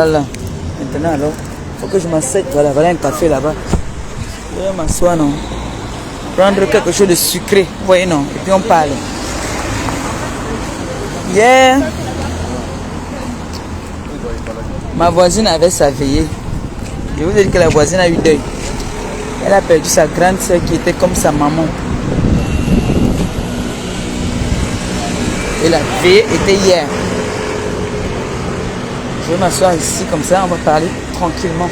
Voilà. Maintenant, alors, il faut que je m'asseye. Voilà, voilà un café là-bas. Je vais m'asseoir, non. Prendre quelque chose de sucré. Vous voyez, non. Et puis on parle. Hier, ma voisine avait sa veillée. Je vous ai dit que la voisine a eu deuil. Elle a perdu sa grande soeur qui était comme sa maman. Et la veillée était hier. Je vais m'asseoir ici, comme ça, on va parler tranquillement.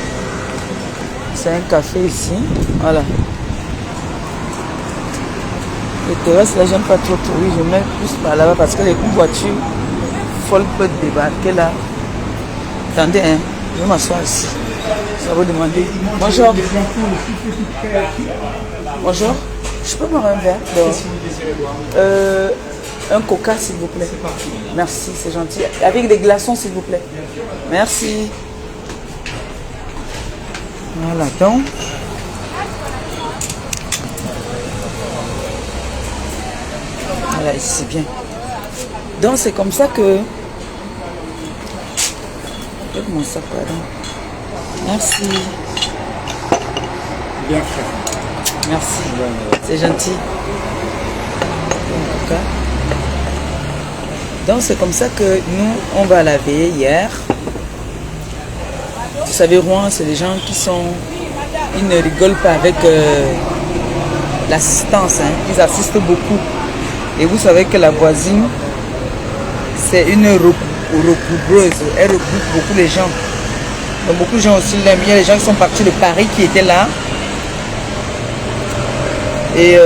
C'est un café ici. Voilà. Les terrasses, là, j'aime pas trop oui, je mets plus par là-bas parce que les voitures folles peuvent débarquer là. Attendez, hein, je vais m'asseoir ici. Ça va demander. Bonjour. Bonjour. Je peux boire un verre un coca, s'il vous plaît. Merci, c'est gentil. Avec des glaçons, s'il vous plaît. Merci. Voilà, donc. Voilà, ici, c'est bien. Donc, c'est comme ça que... Mon sac, pardon. Merci. Bien fait. Merci. C'est gentil. En tout cas. Donc c'est comme ça que nous, on va la veiller hier. Vous savez, Rouen, c'est des gens qui sont... Ils ne rigolent pas avec l'assistance. Hein. Ils assistent beaucoup. Et vous savez que la voisine, c'est une recouvreuse. Elle regroupe beaucoup les gens. Donc beaucoup de gens aussi l'aiment. Il y a des gens qui sont partis de Paris qui étaient là. Et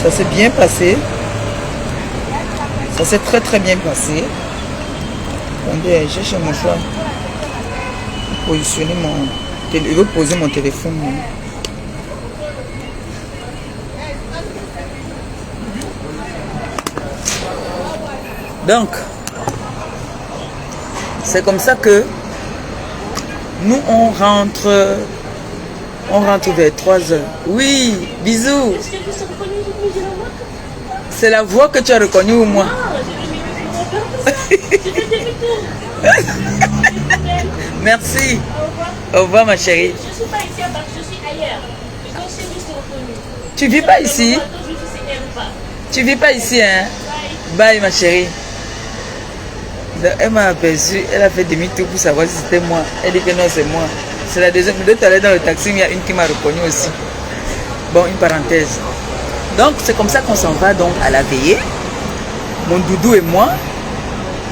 ça s'est bien passé. Ça s'est très très bien passé. Attendez, j'ai chez mon choix. Positionner mon... Je veux poser mon téléphone. Donc, c'est comme ça que nous on rentre vers 3 heures. Oui, bisous. C'est la voix que tu as reconnue ou moi? Merci. Au revoir ma chérie. Je ne suis pas ici parce que je suis ailleurs. Je suis juste reconnue. Tu vis pas ici? Tu vis pas ici, hein? Bye ma chérie. Donc, elle m'a aperçu, elle a fait demi-tour pour savoir si c'était moi. Elle dit que non, c'est moi. C'est la deuxième. De tout à l'heure dans le taxi, il y a une qui m'a reconnue aussi. Bon, une parenthèse. Donc, c'est comme ça qu'on s'en va donc à la veillée. Mon doudou et moi,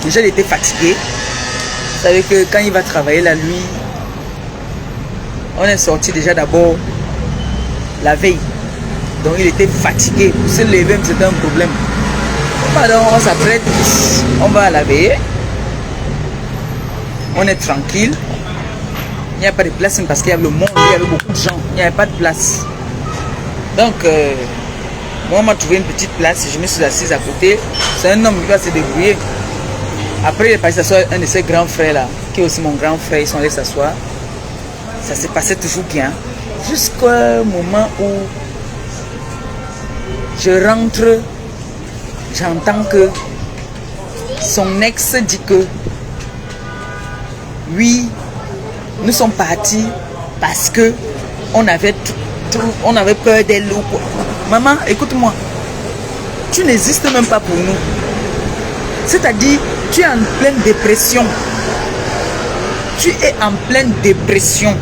déjà il était fatigué. Vous savez que quand il va travailler la nuit, on est sorti déjà d'abord la veille. Donc il était fatigué. Pour se lever, c'était un problème. Pardon, on s'apprête, on va à la veillée. On est tranquille. Il n'y a pas de place parce qu'il y avait le monde, il y avait beaucoup de gens. Il n'y avait pas de place. Donc, moi, on m'a trouvé une petite place. Je me suis assise à côté. C'est un homme qui va se débrouiller. Après, il est passé s'asseoir un de ses grands frères là, qui est aussi mon grand frère. Ils sont allés s'asseoir. Ça s'est passé toujours bien. Jusqu'au moment où je rentre, j'entends que son ex dit que oui, nous sommes partis parce que on avait peur d'elle. Maman, écoute-moi, tu n'existes même pas pour nous. C'est-à-dire, tu es en pleine dépression. Tu es en pleine dépression.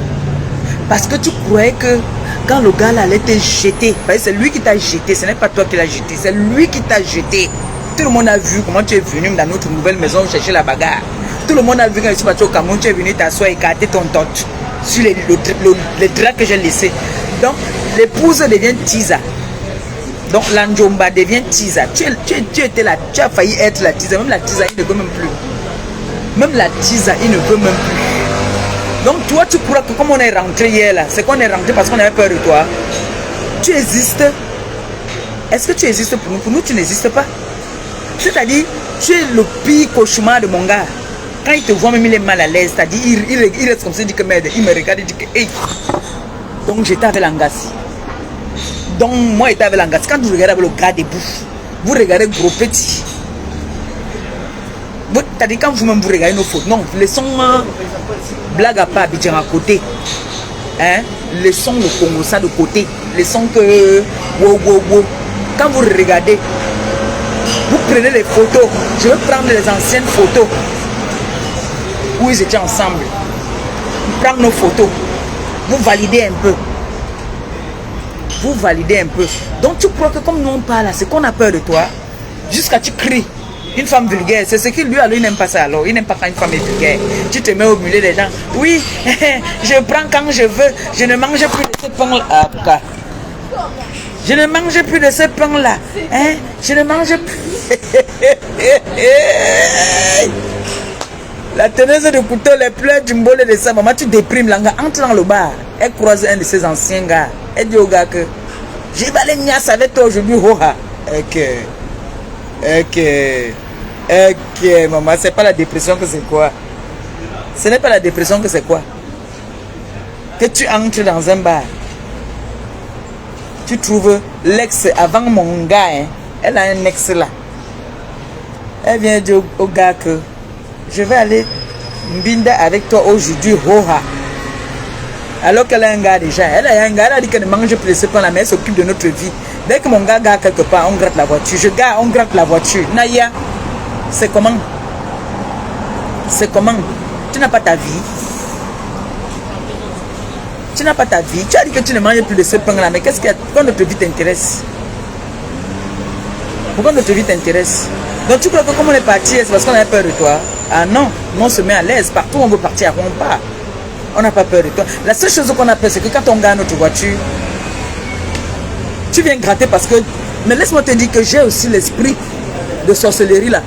Parce que tu croyais que quand le gars là allait te jeter, c'est lui qui t'a jeté, ce n'est pas toi qui l'as jeté, c'est lui qui t'a jeté. Tout le monde a vu comment tu es venu dans notre nouvelle maison chercher la bagarre. Tout le monde a vu quand je suis parti au Cameroun, tu es venu t'asseoir et écarter ton tot sur les draps que j'ai laissés. Donc, l'épouse devient Tisa. Donc, l'Anjomba devient Tisa. Tu étais là, tu as failli être la Tisa. Même la Tisa, il ne veut même plus. Même la Tisa, il ne veut même plus. Donc, toi, tu crois que comme on est rentré hier là, c'est qu'on est rentré parce qu'on avait peur de toi. Tu existes. Est-ce que tu existes pour nous? Pour nous, tu n'existes pas. C'est-à-dire, tu es le pire cauchemar de mon gars. Quand il te voit, même il est mal à l'aise. C'est-à-dire, il reste comme ça, il dit que merde. Il me regarde, il dit que hey. Donc, j'étais avec l'angas. Donc, moi, j'étais avec l'angas. Quand vous regardez avec le gars debout, vous regardez gros petit. T'as dit quand vous-même vous regardez nos photos. Non, laissons blague à part Abidjan à côté. Hein? Laissons le Congo ça de côté. Laissons que... Wow. Quand vous regardez, vous prenez les photos. Je vais prendre les anciennes photos où ils étaient ensemble. Vous prenez nos photos. Vous validez un peu. Vous validez un peu. Donc tu crois que comme nous on parle, c'est qu'on a peur de toi. Jusqu'à tu cries. Une femme vulgaire, c'est ce qu'il lui alors il n'aime pas ça alors. Il n'aime pas quand une femme est vulgaire. Tu te mets au milieu des gens. Oui, je prends quand je veux. Je ne mange plus de ce pain-là. Ah, pourquoi? Je ne mange plus de ce pain-là. Hein? Je ne mange plus. La teneuse de couteau, les pleurs du bol de ça. Maman, tu déprimes là. Entre dans le bar. Elle croise un de ses anciens gars. Elle dit au gars que j'ai balé nias avec toi aujourd'hui. Ok, maman, c'est pas la dépression que c'est quoi? Ce n'est pas la dépression que c'est quoi? Que tu entres dans un bar. Tu trouves l'ex avant mon gars, hein? Elle a un ex là. Elle vient dire au gars que je vais aller mbinda avec toi aujourd'hui, hoha. Alors qu'elle a un gars déjà. Elle a un gars, elle a dit qu'elle ne mange plus de ce pain-là, mais elle s'occupe de notre vie. Dès que mon gars gare quelque part, on gratte la voiture. Je gare, on gratte la voiture. Naya, c'est comment? C'est comment? Tu n'as pas ta vie. Tu n'as pas ta vie. Tu as dit que tu ne manges plus de ce pain-là, mais qu'est-ce qu'il y a? Pourquoi notre vie t'intéresse? Pourquoi notre vie t'intéresse? Donc tu crois que comme on est parti, c'est parce qu'on a peur de toi? Ah non, on se met à l'aise. Partout où on veut partir, on part. On n'a pas peur de toi. La seule chose qu'on a peur, c'est que quand on gagne notre voiture, tu viens gratter parce que... Mais laisse-moi te dire que j'ai aussi l'esprit de sorcellerie là.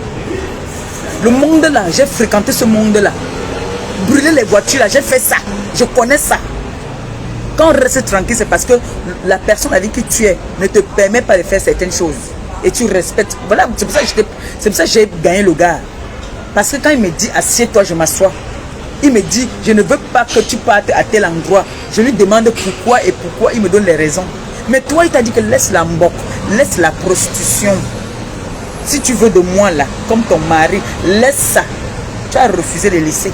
Le monde là, j'ai fréquenté ce monde là. Brûler les voitures là, j'ai fait ça. Je connais ça. Quand on reste tranquille, c'est parce que la personne avec qui tu es ne te permet pas de faire certaines choses. Et tu respectes. Voilà, c'est pour ça que j'ai gagné le gars. Parce que quand il me dit assieds-toi, je m'assois. Il me dit je ne veux pas que tu partes à tel endroit. Je lui demande pourquoi et pourquoi il me donne les raisons. Mais toi, il t'a dit que laisse la mbok, laisse la prostitution. Si tu veux de moi là, comme ton mari, laisse ça. Tu as refusé de laisser.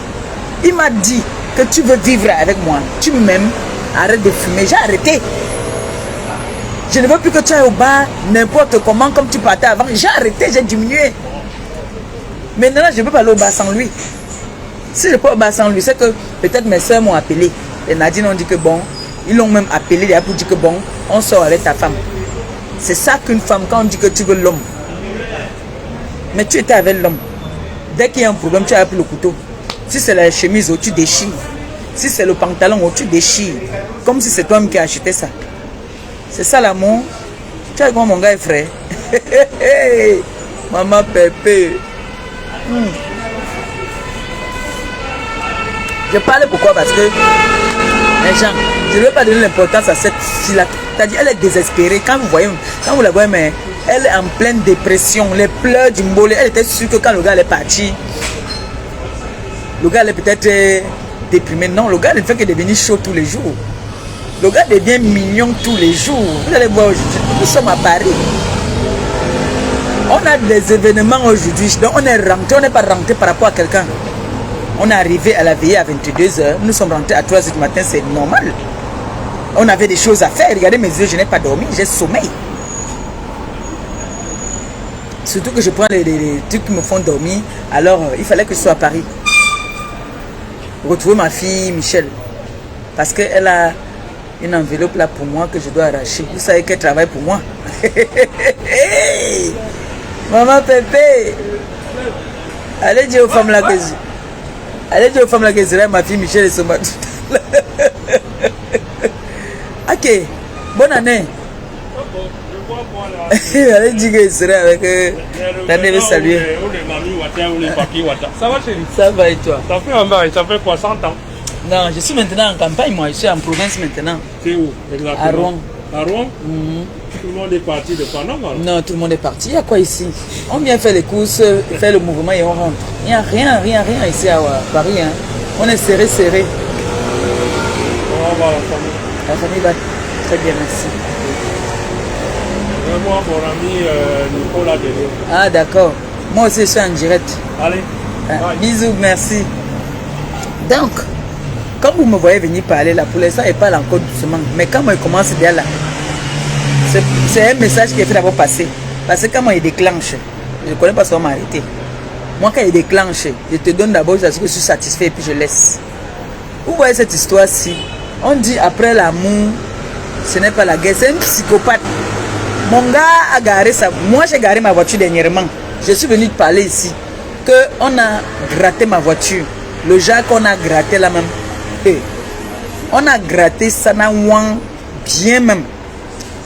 Il m'a dit que tu veux vivre avec moi. Tu m'aimes, arrête de fumer. J'ai arrêté. Je ne veux plus que tu ailles au bar n'importe comment comme tu partais avant. J'ai arrêté, j'ai diminué. Maintenant, je ne peux pas aller au bar sans lui. Si je peux au bar sans lui, c'est que peut-être mes soeurs m'ont appelé. Et Nadine ont dit que bon, ils l'ont même appelé pour dire que bon, on sort avec ta femme. C'est ça qu'une femme, quand on dit que tu veux l'homme. Mais tu étais avec l'homme. Dès qu'il y a un problème, tu as pris le couteau. Si c'est la chemise, tu déchires. Si c'est le pantalon, tu déchires. Comme si c'est toi-même qui as acheté ça. C'est ça l'amour. Tu as comment mon gars est frère. Maman Pépé. Je parle pourquoi? Parce que les gens, je ne veux pas donner l'importance à cette fille-là. C'est-à-dire, elle est désespérée. Quand vous voyez, quand vous la voyez, mais elle est en pleine dépression. Les pleurs du mbolé. Elle était sûre que quand le gars est parti, le gars est peut-être déprimé. Non, le gars ne fait que devenir chaud tous les jours. Le gars devient mignon tous les jours. Vous allez voir aujourd'hui, nous sommes à Paris. On a des événements aujourd'hui. Donc on est rentré, on n'est pas rentré par rapport à quelqu'un. On est arrivé à la veillée à 22h. Nous sommes rentrés à 3h du matin, c'est normal. On avait des choses à faire. Regardez mes yeux, je n'ai pas dormi, j'ai sommeil. Surtout que je prends les trucs qui me font dormir. Alors, il fallait que je sois à Paris. Retrouver ma fille Michel. Parce qu'elle a une enveloppe là pour moi que je dois arracher. Vous savez qu'elle travaille pour moi. Maman Pépé. Allez dire aux femmes là que je... Allez dire aux femmes là que je ma fille Michel et son mari. Ok. Bonne année. Allez dire que je serai avec l'année de saluer. Ça va chérie? Ça va et toi? Ça fait un bail, ça fait quoi, 100 ans? Non, je suis maintenant en campagne, moi. Je suis en province maintenant. C'est où exactement? À Rouen. À Rouen? Tout le monde est parti de Panama? Non, tout le monde est parti. Il y a quoi ici? On vient faire les courses, faire le mouvement et on rentre. Il n'y a rien ici à Paris. Hein. On est serré. On va voir la famille. La famille va très bien, merci. Moi, mon ami Nicolas Delio. Ah, d'accord. Moi aussi, je suis en direct. Allez. Ah, bisous, merci. Donc, quand vous me voyez venir parler là, pour l'instant, il parle encore doucement. Mais quand moi, il commence déjà là, c'est un message qui est fait d'abord passer. Parce que quand moi, il déclenche, je ne connais pas comment m'arrêter. Moi, quand il déclenche, je te donne d'abord parce que je suis satisfait et puis je laisse. Vous voyez cette histoire-ci, on dit après l'amour, ce n'est pas la guerre, c'est un psychopathe. Mon gars a garé ça. Moi, j'ai garé ma voiture dernièrement. Je suis venu te parler ici. On a gratté ma voiture. Le Jacques, on a gratté là même. Et on a gratté ça bien même.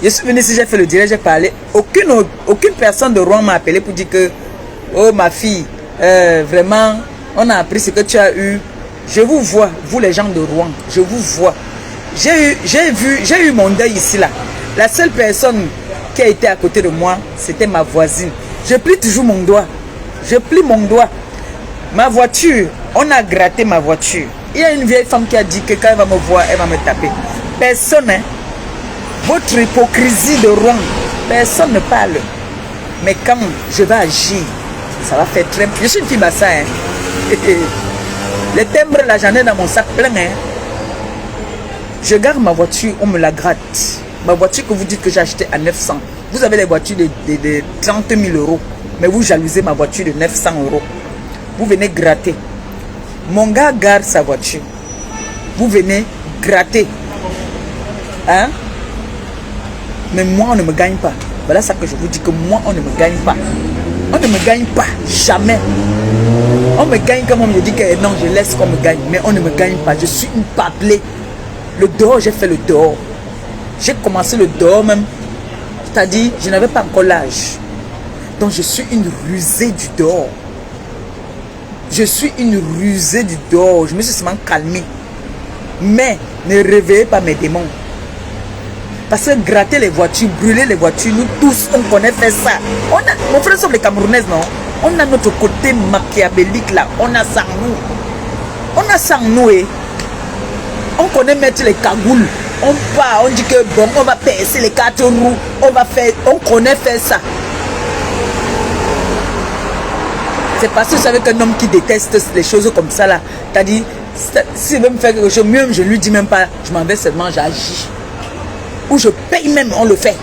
Je suis venu ici, j'ai fait le direct, j'ai parlé. Aucune personne de Rouen m'a appelé pour dire que, oh ma fille, vraiment, on a appris ce que tu as eu. Je vous vois, vous les gens de Rouen, je vous vois. J'ai eu mon deuil ici là. La seule personne qui a été à côté de moi, c'était ma voisine. Je plie toujours mon doigt. Je plie mon doigt. Ma voiture, on a gratté ma voiture. Il y a une vieille femme qui a dit que quand elle va me voir, elle va me taper. Personne, hein. Votre hypocrisie de Rouen, personne ne parle. Mais quand je vais agir, ça va faire très... Je suis une fille bassa, hein. Les timbres, là, j'en ai dans mon sac plein, hein. Je garde ma voiture, on me la gratte. Ma voiture que vous dites que j'ai acheté à 900. Vous avez les voitures de 30 000 euros. Mais vous jalousez ma voiture de 900 euros. Vous venez gratter. Mon gars garde sa voiture. Vous venez gratter. Hein? Mais moi, on ne me gagne pas. Voilà ça que je vous dis, que moi, on ne me gagne pas. On ne me gagne pas. Jamais. On me gagne comme on me dit que non, je laisse qu'on me gagne. Mais on ne me gagne pas. Je suis une paplée. Le dehors, j'ai fait le dehors. J'ai commencé le dehors même. C'est-à-dire, je n'avais pas encore l'âge. Donc, je suis une rusée du dehors. Je suis une rusée du dehors. Je me suis seulement calmée. Mais, ne réveillez pas mes démons. Parce que gratter les voitures, brûler les voitures, nous tous, on connaît faire ça. Mon frère sont les Camerounaises, non? On a notre côté machiavélique là. On a ça en nous. On a ça en nous, eh. On connaît mettre les cagoules. On part, on dit que bon, on va percer les quatre roues. On connaît faire ça. C'est parce que vous savez qu'un homme qui déteste les choses comme ça là, t'as dit, s'il veut me faire quelque chose, mieux je lui dis même pas, je m'en vais seulement, j'agis. Ou je paye même, on le fait.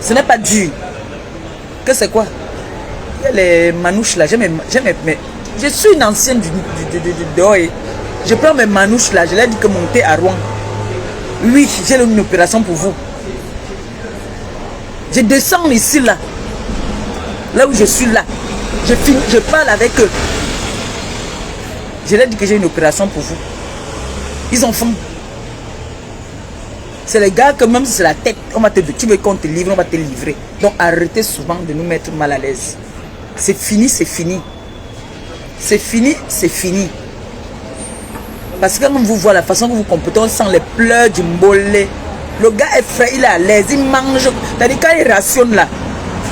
Ce n'est pas dur. Que c'est quoi? Il y a les manouches là, je suis une ancienne du dehors. Je prends mes manouches là, je leur dis que monter à Rouen. Oui, j'ai une opération pour vous. Je descends ici là. Là où je suis là. Je parle avec eux. Je leur dis que j'ai une opération pour vous. Ils ont faim. C'est les gars que même si c'est la tête, tu veux qu'on te livre, on va te livrer. Donc arrêtez souvent de nous mettre mal à l'aise. C'est fini, c'est fini. C'est fini, c'est fini. Parce que quand on vous voit la façon que vous comportez, on sent les pleurs du mbolé. Le gars est frais, il est à l'aise, il mange. C'est-à-dire quand il rationne là,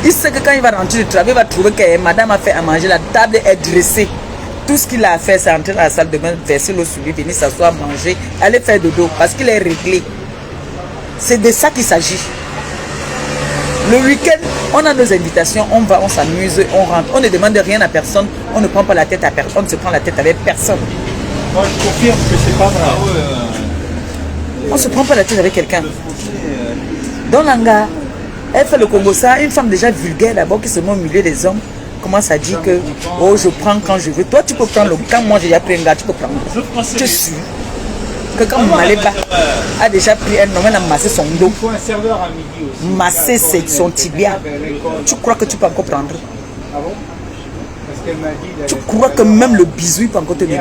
il sait que quand il va rentrer du travail, il va trouver que madame a fait à manger, la table est dressée. Tout ce qu'il a à faire, c'est entrer dans la salle de bain, verser l'eau sur lui, venir s'asseoir, manger, aller faire dodo, parce qu'il est réglé. C'est de ça qu'il s'agit. Le week-end, on a nos invitations, on va, on s'amuse, on rentre. On ne demande rien à personne, on ne prend pas la tête à personne, on ne se prend la tête avec personne. Moi, je confirme que c'est pas vrai. On ne se prend pas la tête avec quelqu'un. Dans l'anga, elle fait le Congo ça, une femme déjà vulgaire d'abord qui se met au milieu des hommes, commence à dire que oh, je prends quand je veux. Toi, tu peux prendre le. Quand moi j'ai déjà pris un gars, tu peux prendre. Je suis. Que quand Maléba a déjà pris un homme, elle a massé son dos, massé son tibia, tu crois que tu peux encore prendre? Tu crois que même le bisou il peut encore te donner?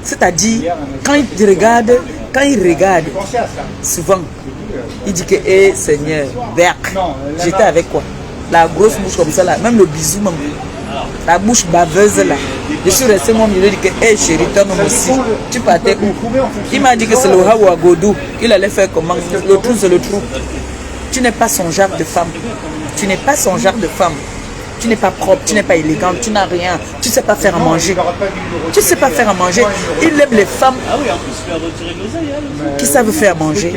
C'est-à-dire, quand il regarde, souvent, il dit que, hé Seigneur, j'étais avec quoi? La grosse bouche comme ça là, même le bisou, même, la bouche baveuse là. Je suis resté mon milieu, dit que, hé chérie, toi-même aussi, tu partais où? Il m'a dit que c'est le Hawa Godou, il allait faire comment? Le trou, c'est le trou. Tu n'es pas son genre de femme. Tu n'es pas son genre de femme. Tu n'es pas propre, tu n'es pas élégante, tu n'as rien. Tu ne sais pas faire à manger. Tu ne sais pas faire à manger. Il aime les femmes Ah oui, en plus, tu lui as retiré l'oseille, hein. qui savent faire à manger,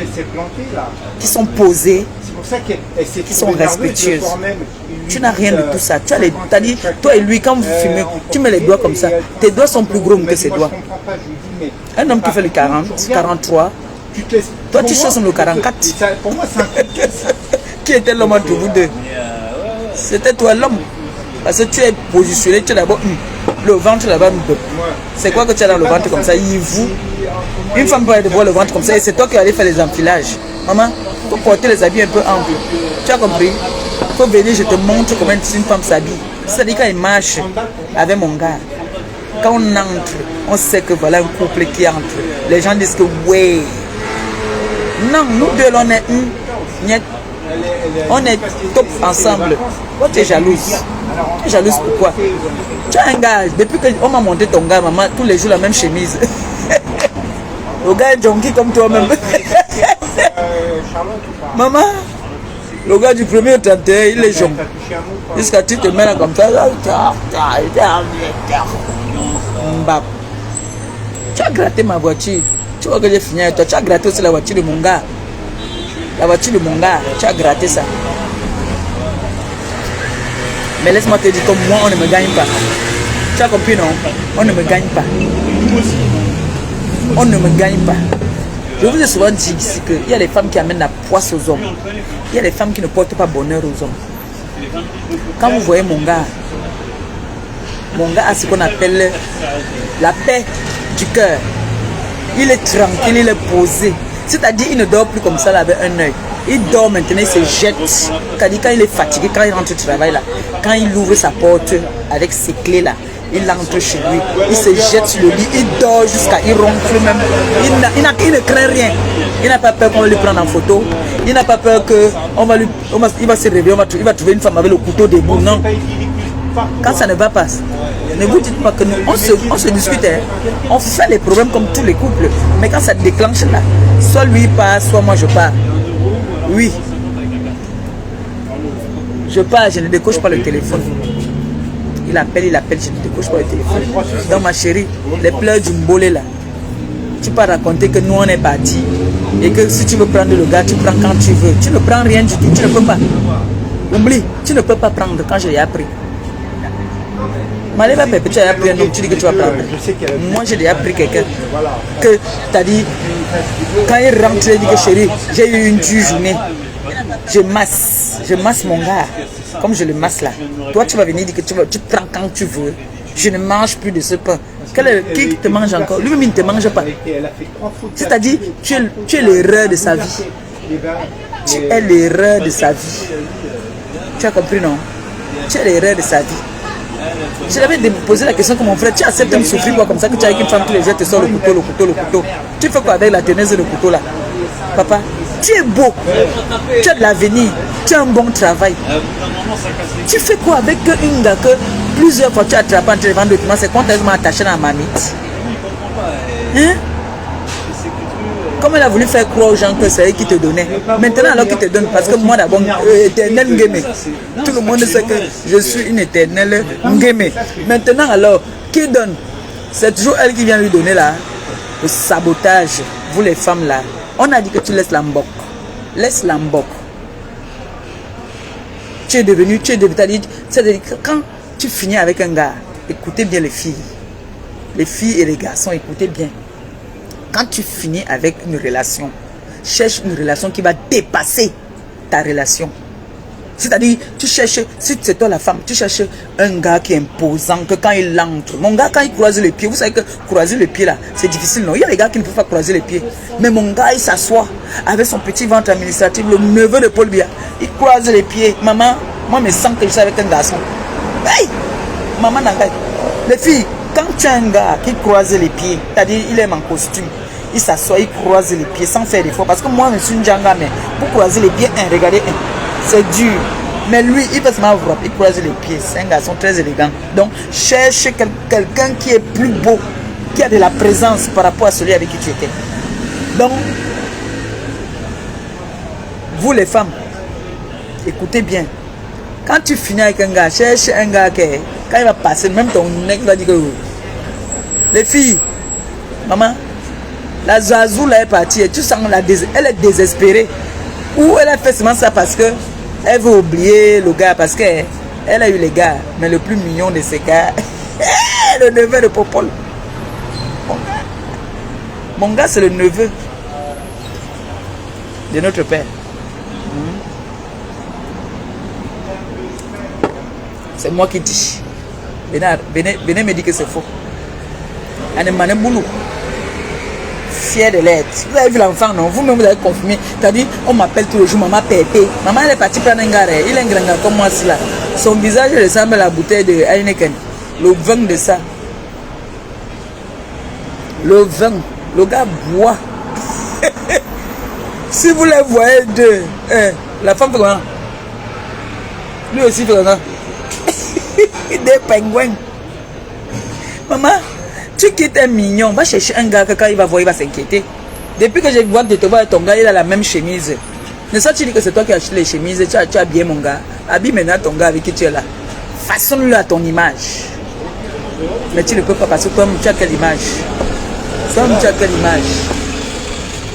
qui sont posées, qui sont respectueuses. Tu n'as rien de tout ça. Tu as les, t'as dit, toi et lui, quand vous fumez, tu mets les doigts comme ça. Tes doigts sont plus gros que ses doigts. Un homme qui fait le 40, 43, toi tu cherches le 44. Pour moi, c'est un coup de caisse. Qui était l'homme entre vous deux? C'était toi l'homme. Parce que tu es positionné, tu es d'abord le ventre là-bas. C'est quoi que tu as dans le ventre comme ça? Une femme peut avoir le ventre comme ça et c'est toi qui allais faire les enfilages. Maman, il faut porter les habits un peu amples. Tu as compris? Il faut venir, je te montre comment une femme s'habille. C'est-à-dire quand il marche avec mon gars, quand on entre, on sait que voilà un couple qui entre. Les gens disent que ouais. Non, nous deux là, on est on est top ensemble. Toi tu es jalouse. Tu es jalouse pourquoi? Tu as un gars, depuis qu'on m'a monté ton gars, maman, tous les jours la même chemise. Le gars est junkie comme toi-même. Maman, le gars du 1er au 31, il est jaune. Jusqu'à tu te mets là comme ça. Tu as gratté ma voiture. Tu vois que j'ai fini avec toi. Tu as gratté aussi la voiture de mon gars. La voiture de mon gars, tu as gratté ça. Mais laisse-moi te dire, comme moi, on ne me gagne pas. Tu as compris, non? On ne me gagne pas. On ne me gagne pas. Je vous ai souvent dit ici qu'il y a les femmes qui amènent la poisse aux hommes. Il y a les femmes qui ne portent pas bonheur aux hommes. Quand vous voyez mon gars a ce qu'on appelle la paix du cœur. Il est tranquille, il est posé. C'est-à-dire il ne dort plus comme ça là, avec un œil. Il dort maintenant, il se jette. C'est-à-dire quand il est fatigué, quand il rentre au travail là, quand il ouvre sa porte avec ses clés là, il entre chez lui, il se jette sur le lit, il dort jusqu'à il ronfle même. Il ne craint rien. Il n'a pas peur qu'on va lui prendre en photo. Il n'a pas peur qu'il va se réveiller, il va trouver une femme avec le couteau debout. Non. Quand ça ne va pas, ne vous dites pas que nous, on se discute, hein. On fait les problèmes comme tous les couples. Mais quand ça déclenche là, soit lui part, soit moi je pars. Oui. Je pars, je ne décoche pas le téléphone. Il appelle, je ne décoche pas le téléphone. Donc ma chérie, les pleurs du mbolé là, tu peux raconter que nous on est partis. Et que si tu veux prendre le gars, tu prends quand tu veux. Tu ne prends rien du tout, tu ne peux pas. Oublie, tu ne peux pas prendre quand je l'ai appris. Malé va pépé, tu as appris un homme, tu dis que tu vas prendre. Moi j'ai déjà appris quelqu'un que tu as dit, quand il rentre, il dit que chérie, j'ai eu une dure journée. Je masse mon gars, comme je le masse là. Toi tu vas venir dire que tu prends quand tu veux. Je ne mange plus de ce pain. Qui te mange encore? Lui-même il ne te mange pas. C'est-à-dire, tu es l'erreur de sa vie. Tu es l'erreur de sa vie. Tu as compris, non? Tu es l'erreur de sa vie. Je l'avais posé la question que mon frère, tu acceptes de me souffrir quoi comme ça que tu as avec une femme tous les jours, te sors le couteau. Tu fais quoi avec la tenaise et le couteau là? Papa, tu es beau, tu as de l'avenir, tu as un bon travail. Tu fais quoi avec une gars que plusieurs fois tu as attrapé entre les vents de documents, c'est quand elle m'a attaché dans la marmite. Hein? Comme elle a voulu faire croire aux gens que c'est elle qui te donnait. Maintenant alors qu'il te donne, parce que moi d'abord, éternel Ngeme. Tout le monde sait que je suis une éternelle Ngeme. Maintenant alors, qui donne? C'est toujours elle qui vient lui donner là. Le sabotage, vous les femmes là. On a dit que tu laisses la mbok. Laisse la mbok. Tu es devenu, c'est-à-dire quand tu finis avec un gars, écoutez bien les filles. Les filles et les garçons, écoutez bien. Quand tu finis avec une relation, cherche une relation qui va dépasser ta relation. C'est-à-dire, tu cherches, si c'est toi la femme, tu cherches un gars qui est imposant, que quand il entre, mon gars quand il croise les pieds, vous savez que croiser les pieds là, c'est difficile, non? Il y a des gars qui ne peuvent pas croiser les pieds. Mais mon gars, il s'assoit avec son petit ventre administratif, le neveu de Paul Biya, il croise les pieds. Maman, moi, je sens que je suis avec un garçon. Hey! Maman, les filles, quand tu as un gars qui croise les pieds, c'est-à-dire il aime en costume, il s'assoit, il croise les pieds sans faire d'effort. Parce que moi, je suis une djanga, mais pour croiser les pieds, regardez, c'est dur. Mais lui, il peut se mettre il croise les pieds. C'est un garçon très élégant. Donc, cherche quelqu'un qui est plus beau, qui a de la présence par rapport à celui avec qui tu étais. Donc, vous les femmes, écoutez bien. Quand tu finis avec un gars, cherche un gars qui, quand il va passer, même ton mec va dire que les filles, maman, la Zazou là est partie et tu sens elle est désespérée. Ou elle a fait seulement ça parce que elle veut oublier le gars, parce qu'elle a eu les gars, mais le plus mignon de ces gars, le neveu de Popol. Mon gars, c'est le neveu de notre père. C'est moi qui dis. Venez me dire que c'est faux. Anemane Boulou. Fier de l'être. Vous avez vu l'enfant, non? Vous-même, vous avez confirmé. C'est-à-dire, on m'appelle tous les jours, maman Pépé. Maman, elle est partie prendre un gars. Il est un grand gars comme moi, là. Son visage ressemble à la bouteille de Heineken. Le vin de ça. Le vin. Le gars boit. Si vous les voyez deux, la femme fait comment? Lui aussi fait comment? Des pingouins. Maman, tu quittes un mignon, va chercher un gars que quand il va voir, il va s'inquiéter. Depuis que je vois que tu te vois ton gars, il a la même chemise. Ne sais-tu dire que c'est toi qui as acheté les chemises, tu as bien mon gars. Habille maintenant ton gars avec qui tu es là. Façonne-le à ton image. Mais tu ne peux pas parce que toi-même, tu as quelle image? Toi-même, tu as quelle image?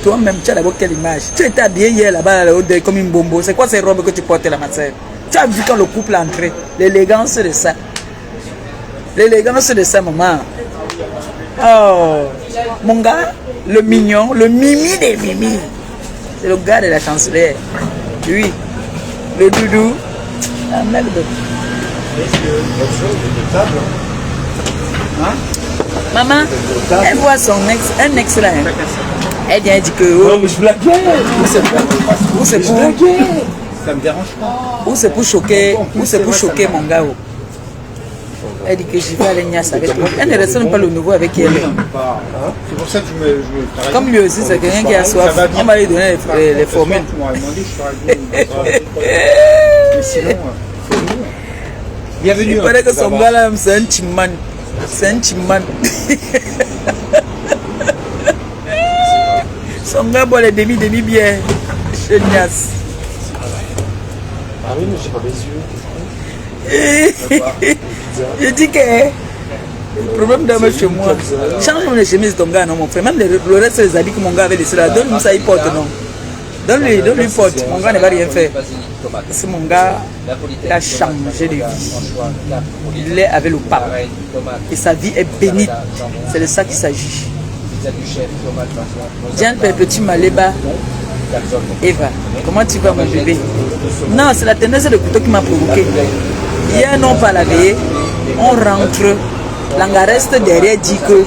Toi-même, tu as d'abord quelle image? Tu étais habillé hier là-bas comme une bombo. C'est quoi ces robes que tu portes là, ma soeur? Tu as vu quand le couple est entré? L'élégance de ça. L'élégance de ça, maman. Oh, mon gars, le mignon, le mimi des mimi. C'est le gars de la chancelière. Lui, le doudou. La merde. Maman, elle voit son ex, un ex là. Elle vient dire que. Non, mais je blaguais. Où c'est pour. Ça me dérange pas. Ou c'est pour choquer, ou c'est pour choquer mon gars. Elle dit que je vais aller niasse avec lui. Elle ne reste pas le nouveau avec qui elle est. C'est pour ça que je me. Comme lui aussi, c'est quelqu'un qui a soif. On va lui donner les formules. Mais sinon, bienvenue. Il paraît que son gars là, c'est un chimman. C'est un chimman. Son gars boit les demi-bières. Je niasse. Ah oui, mais j'ai pas les yeux. Je dis que le problème d'homme chez moi. Change les chemises de ton gars, non, mon frère. Même le reste des habits que mon gars avait laissé là, donne-lui ça, il porte, non. Donne-lui porte. Mon gars ne va rien faire. C'est mon gars, il a changé de vie. Il est avec le pape. Et sa vie est bénie. C'est de ça qu'il s'agit. Diane, petit Maléba. Eva, comment tu vas mon bébé? Non, c'est la tendance de couteau qui m'a provoqué. Hier, non pas la veille, on rentre. L'anga reste derrière dit que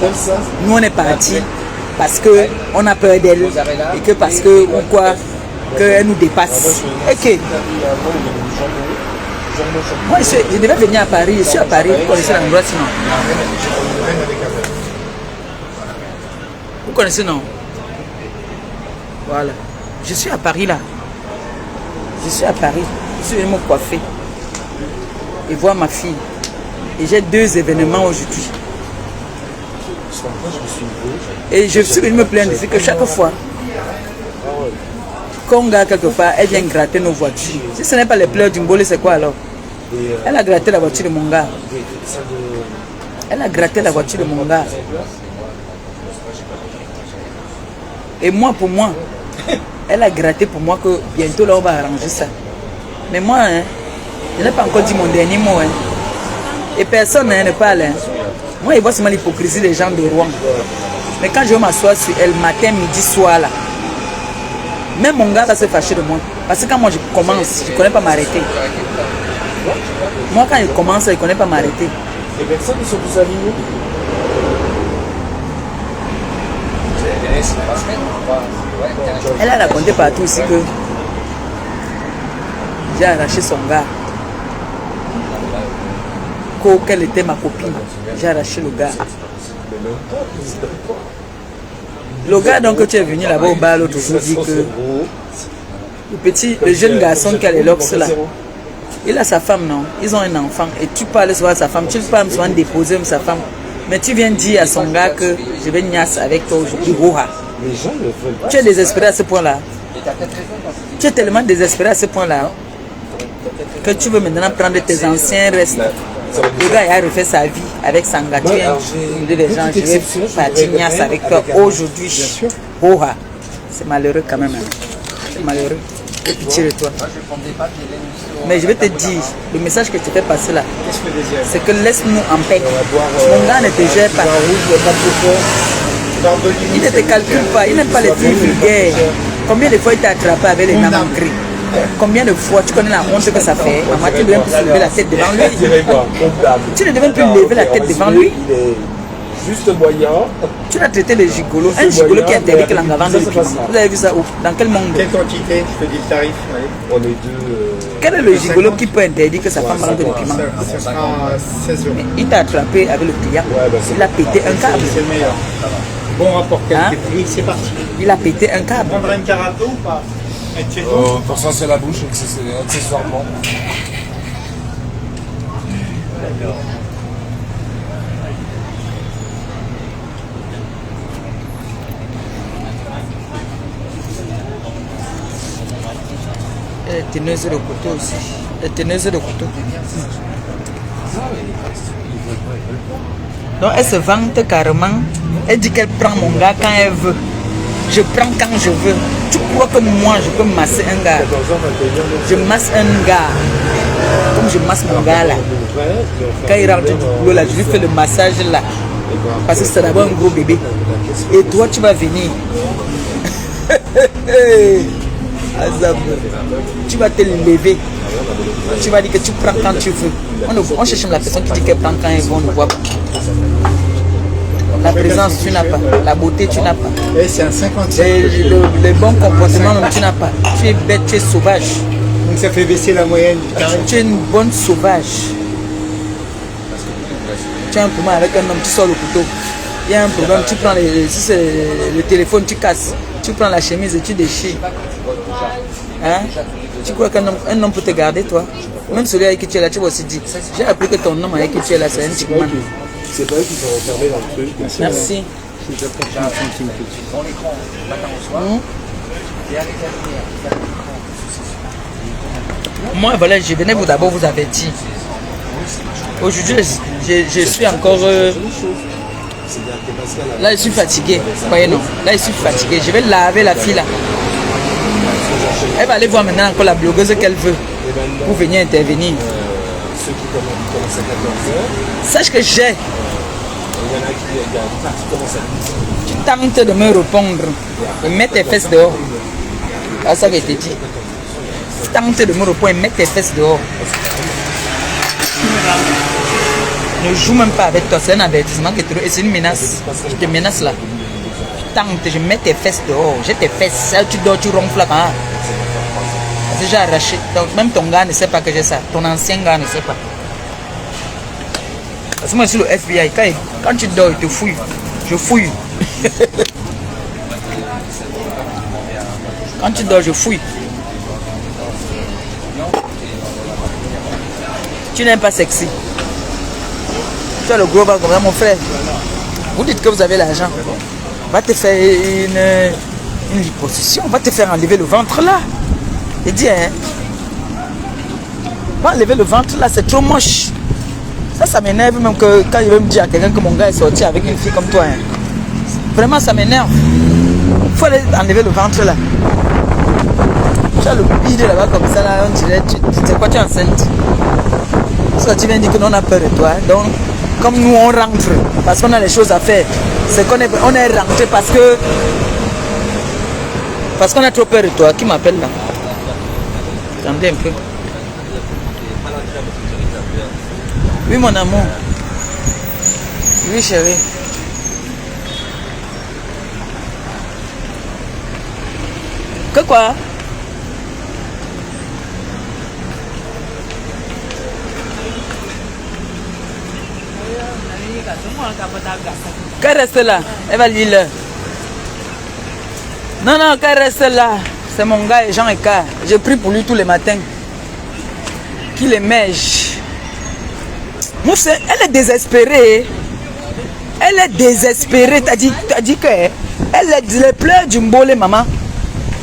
nous on est partis parce qu'on a peur d'elle et que parce que ou quoi qu'elle nous dépasse. Ok. Moi je devais venir à Paris, je suis à Paris, vous connaissez l'endroit sinon? Vous connaissez non? Voilà. Je suis à Paris là. Je suis à Paris. Je suis venu me coiffer et voir ma fille. Et j'ai 2 événements aujourd'hui. Et je suis venu me plaindre. C'est que chaque fois qu'on regarde quelque part, elle vient gratter nos voitures. Si ce n'est pas les pleurs d'une bolée, c'est quoi alors? Elle a gratté la voiture de mon gars. Elle a gratté la voiture de mon gars. Et moi, pour moi, elle a gratté pour moi que bientôt là on va arranger ça. Mais moi, hein, je n'ai pas encore dit mon dernier mot. Hein. Et personne ne parle. Hein. Moi, je vois seulement l'hypocrisie des gens de Rouen. Mais quand je vais m'asseoir sur elle, matin, midi, soir, là, même mon gars va se fâcher de moi. Parce que quand moi je commence, je ne connais pas m'arrêter. Moi, quand il commence, je ne connais pas m'arrêter. Les personnes ne sont plus alignées. Elle a raconté partout aussi que j'ai arraché son gars. Qu'elle était ma copine. J'ai arraché le gars. Le gars donc que tu es venu là-bas au bar l'autre jour dit que le jeune garçon qui a les locks là, il a sa femme, non? Ils ont un enfant et tu parles souvent à sa femme, tu parles souvent déposer sa femme. Mais tu viens dire à son gars que je vais niasse avec toi aujourd'hui. Les gens ne veulent pas. Tu es désespéré à ce point-là. Tu es tellement désespéré à ce point-là. Que tu veux maintenant prendre tes anciens restes. Le gars il a refait sa vie avec Sanga. Tu viens de les gens, je vais partir Nias avec toi aujourd'hui. Oh, c'est malheureux quand même. C'est malheureux. J'ai pitié de toi. Mais je vais te dire, le message que tu fais passer là, c'est que laisse-nous en paix. Mon gars ne te gère pas. Il ne te calcule pas, il n'aime pas les filles vulgaires. Combien de fois il t'a attrapé avec les nains gris? Combien de fois tu connais la honte que ça fait? Maman, tu ne devais plus lever la tête devant lui. Tu ne devais plus lever la tête devant lui. Juste moyen. Tu l'as traité de gigolo. Un gigolo qui interdit que l'on vende le piment. Vous avez vu ça où? Dans quel monde? Quelle quantité? Je te dis le tarif. On est deux. Quel est le gigolo qui peut interdire que sa femme vende le piment? Ce sera 16 euros. Mais il t'a attrapé avec le client. Il a pété un câble. C'est le meilleur. Bon rapport qualité-prix, c'est parti. Il a pété un câble. Prendre un carato ou pas? Pour ça, c'est la bouche, accessoirement. Elle est teneuse de couteau aussi. Elle est teneuse de couteau. Donc elle se vante carrément. Elle dit qu'elle prend mon gars quand elle veut. Je prends quand je veux. Tu crois que moi je peux masser un gars? Je masse un gars. Comme je masse mon gars là. Quand il rentre du boulot là, je lui fais le massage là. Parce que c'est d'abord un gros bébé. Et toi tu vas venir. Azab. Tu vas te lever. Tu vas dire que tu prends quand tu veux. On cherche la personne qui dit qu'elle prend quand elle veut, on ne voit pas. La présence, tu n'as pas. La beauté, tu n'as pas. Et c'est un 55. Le bon comportement, tu n'as pas. Tu es bête, tu es sauvage. Donc ça fait baisser la moyenne du tarif. Tu es une bonne sauvage. Tu as un problème avec un homme, tu sors le couteau. Il y a un problème, tu prends si c'est le téléphone, tu casses. Tu prends la chemise et tu déchires. Hein? Tu crois qu'un homme peut te garder, toi? Même celui avec qui tu es là, tu vas aussi dire. J'ai appris que ton homme avec qui tu es là, c'est un chickman. C'est pas eux qui sont enfermés dans le truc. Merci. Moi, voilà, je venais d'abord vous avertir. Aujourd'hui, je suis encore... Là, je suis fatigué. Voyez, non. Là, je suis fatigué. Je vais laver la fille là. Elle va aller voir maintenant encore la blogueuse qu'elle veut pour venir intervenir. Ceux qui commencent à 14h. Sache que j'ai. Il y en a qui commencent à 10h. Tu tentes de me répondre. Et mets tes fesses dehors. C'est ça que je t'ai dit. Tu tentes de me répondre et mets tes fesses dehors. Ne joue même pas avec toi. C'est un avertissement que tu et c'est une menace. Je te menace là. Tu tentes, je mets tes fesses dehors. J'ai tes fesses. Tu dors, tu ronfles là. C'est déjà arraché. Donc même ton gars ne sait pas que j'ai ça. Ton ancien gars ne sait pas. Parce que moi je suis le FBI. Quand tu dors, il te fouille. Je fouille. Quand tu dors, je fouille. Tu n'es pas sexy. Tu as le gros bas comme ça, mon frère. Vous dites que vous avez l'argent. Va te faire une liposuction. Va te faire enlever le ventre là. Et dis, hein. Va enlever le ventre là, c'est trop moche. Ça m'énerve même que quand il veut me dire à quelqu'un que mon gars est sorti avec une fille comme toi. Hein. Vraiment, ça m'énerve. Il faut aller enlever le ventre là. Tu as le bide là-bas comme ça, là, on dirait, c'est quoi, tu es enceinte? Parce que tu viens dire que nous on a peur de toi. Donc, comme nous on rentre, parce qu'on a les choses à faire, c'est qu'on est rentré parce qu'on a trop peur de toi. Qui m'appelle là? Attendez un peu. Oui, mon amour. Oui, chérie. Que quoi? Qu'elle reste là. Elle va lire. Non, qu'elle reste là. C'est mon gars, Jean Eka. Je prie pour lui tous les matins. Qu'il émerge. Moussa, elle est désespérée. Elle est désespérée. T'as dit que elle est les pleurs du mbolé, maman.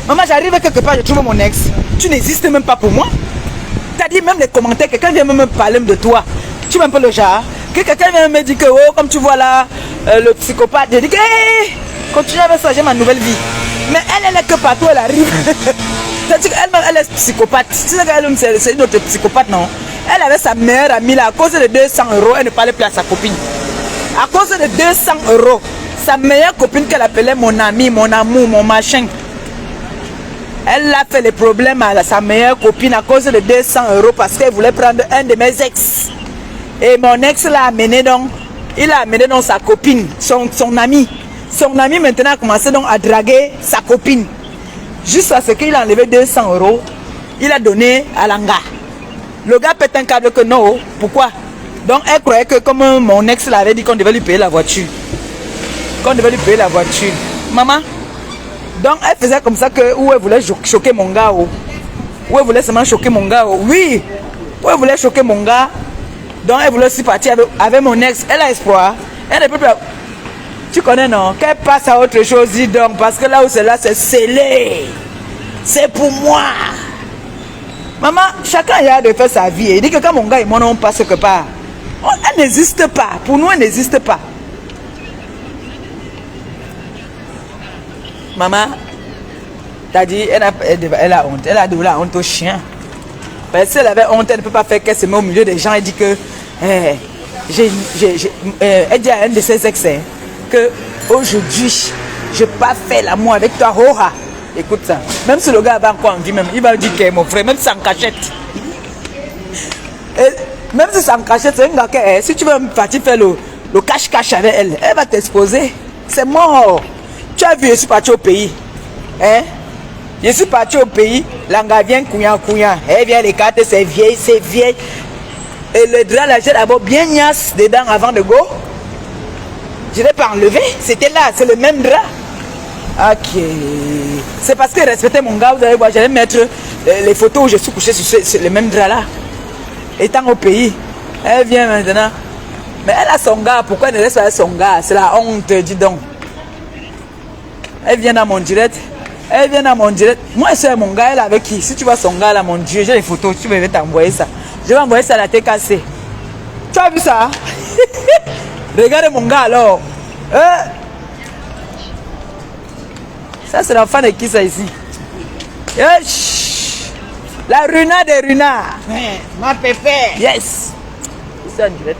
Maman, j'arrive quelque part, je trouve mon ex. Tu n'existes même pas pour moi. C'est-à-dire, même les commentaires, quelqu'un vient me parler de toi. Tu m'as un peu le genre. Que quelqu'un vient me dire que, oh, comme tu vois là, le psychopathe, je dis que, hey, continue avec ça, j'ai ma nouvelle vie. Mais elle est que partout, elle arrive. C'est-à-dire qu'elle, elle est psychopathe. Tu sais qu'elle, c'est une autre psychopathe, non? Elle avait sa meilleure amie là, à cause de 200 €, elle ne parlait plus à sa copine. À cause de 200 €, sa meilleure copine qu'elle appelait mon ami, mon amour, mon machin. Elle a fait les problèmes à sa meilleure copine à cause de 200 € parce qu'elle voulait prendre un de mes ex. Et mon ex l'a amené donc, il a amené donc sa copine, son ami. Son ami maintenant a commencé donc à draguer sa copine. Jusqu'à ce qu'il a enlevé 200 €, il a donné à l'anga. Le gars pète un câble que non, pourquoi? Donc elle croyait que comme mon ex l'avait dit qu'on devait lui payer la voiture. Maman, donc elle faisait comme ça que, où elle voulait choquer mon gars, où elle voulait seulement choquer mon gars, oui, où elle voulait choquer mon gars. Donc elle voulait aussi partir avec mon ex, elle a espoir, elle ne peut plus. Tu connais non? Qu'elle passe à autre chose, dis donc, parce que là où c'est là, c'est scellé. C'est pour moi. Maman, chacun a de faire sa vie. Il dit que quand mon gars et moi on passe quelque part, elle n'existe pas. Pour nous, elle n'existe pas. Maman, t'as dit, elle a honte. Elle a de la honte au chien. Parce que si elle avait honte, elle ne peut pas faire qu'elle se met au milieu des gens et dit que elle dit à un de ses ex que aujourd'hui, je ne vais pas faire l'amour avec toi. Hoha. Écoute ça. Même si le gars va encore en vie, même, il va dire qu'il est mon frère, même si c'est en cachette. Et même si c'est en cachette, c'est un gars que si tu veux partir faire le cache-cache avec elle, elle va t'exposer. C'est mort. Tu as vu, je suis parti au pays. Hein? Je suis parti au pays, l'anga vient couillant. Elle vient les cartes, c'est vieille. Et le drap, là, j'ai d'abord bien niasse dedans avant de go. Je ne l'ai pas enlevé, c'était là, c'est le même drap. Ok. C'est parce que respecter mon gars, vous allez voir, j'allais mettre les photos où je suis couché sur le même drap là. Étant au pays, elle vient maintenant. Mais elle a son gars, pourquoi elle ne reste pas avec son gars? C'est la honte, dis donc. Elle vient dans mon direct. Moi, je suis mon gars, elle est avec qui? Si tu vois son gars là, mon Dieu, j'ai les photos, tu vais t'envoyer ça. Je vais envoyer ça à la TKC. Tu as vu ça? Regarde mon gars alors. Ça, c'est l'enfant de qui ça ici? La Runa des Runa. Ma pépé. Yes. C'est en direct.